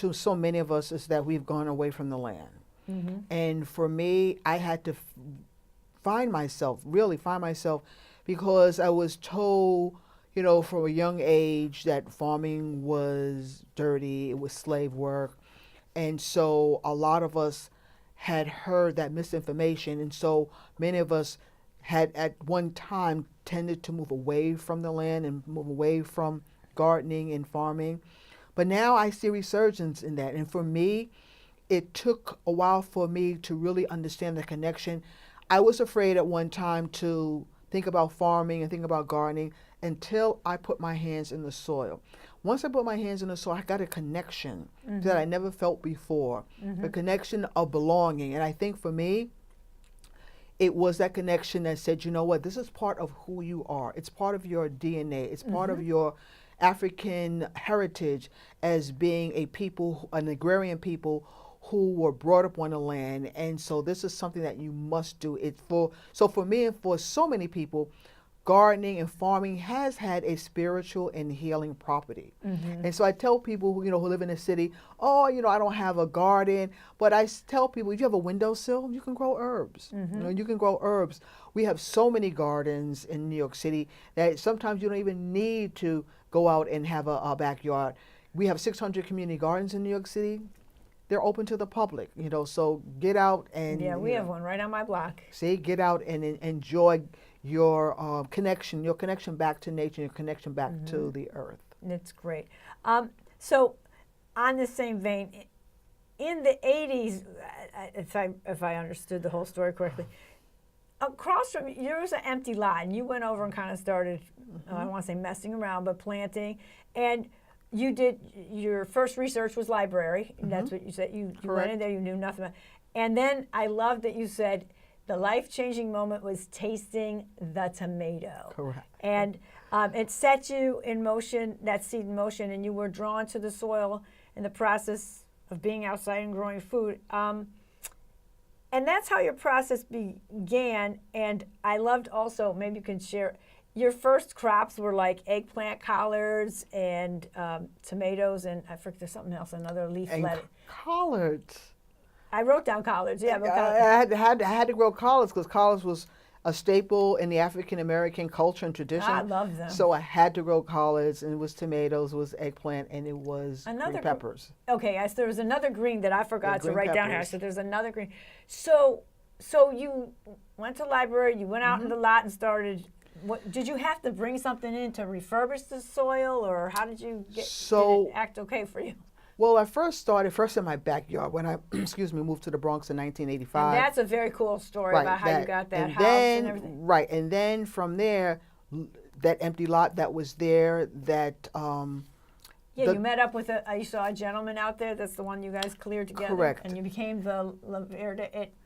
to so many of us is that we've gone away from the land. Mm-hmm. And for me, I had to really find myself, because I was told, from a young age that farming was dirty, it was slave work. And so a lot of us had heard that misinformation. And so many of us had at one time tended to move away from the land and move away from gardening and farming. But now I see resurgence in that. And for me, it took a while for me to really understand the connection. I was afraid at one time to think about farming and think about gardening until I put my hands in the soil. Once I put my hands in the soil, I got a connection that I never felt before, the connection of belonging. And I think for me, it was that connection that said, you know what, this is part of who you are. It's part of your DNA. It's part of your African heritage as being a people, an agrarian people who were brought up on the land. And so this is something that you must do. So for me and for so many people, gardening and farming has had a spiritual and healing property. And so I tell people who live in the city, I don't have a garden, but I tell people, if you have a windowsill, you can grow herbs. You can grow herbs. We have so many gardens in New York City that sometimes you don't even need to go out and have a backyard. We have 600 community gardens in New York City. They're open to the public, so get out and... Yeah, we have one right on my block. See, get out and enjoy your connection back to nature, your connection back to the earth. It's great. So on the same vein, in the 80s, if I understood the whole story correctly, across from you, there was an empty lot, and you went over and kind of started, I don't want to say messing around, but planting. And you did, your first research was library. And that's what you said. You went in there, you knew nothing about it. And then I love that you said the life-changing moment was tasting the tomato. Correct. And it set you in motion, that seed in motion, and you were drawn to the soil in the process of being outside and growing food. And that's how your process began. And I loved also, maybe you can share, your first crops were like eggplant collards and tomatoes, and I forget, there's something else, another leaf lettuce. Collards. I wrote down collards, yeah. But I had to grow collards because collards was a staple in the African American culture and tradition. I love them. So I had to grow collards, and it was tomatoes, it was eggplant, and it was green peppers. Okay, yes, there was another green that I forgot to write down here. So there's another green. So you went to the library, you went out in the lot and started. What, did you have to bring something in to refurbish the soil, or how did you did it act okay for you? Well, I started in my backyard when I, moved to the Bronx in 1985. And that's a very cool story about how you got that house and everything. Right, and then from there, that empty lot that was there, that... you met up with you saw a gentleman out there, that's the one you guys cleared together. Correct. And you became the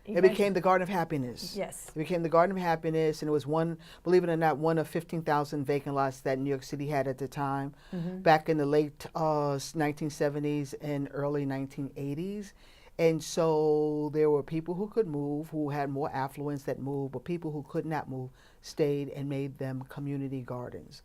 It became the Garden of Happiness. Yes. It became the Garden of Happiness, and it was believe it or not, one of 15,000 vacant lots that New York City had at the time, back in the late 1970s and early 1980s. And so there were people who could move, who had more affluence that moved, but people who could not move stayed and made them community gardens.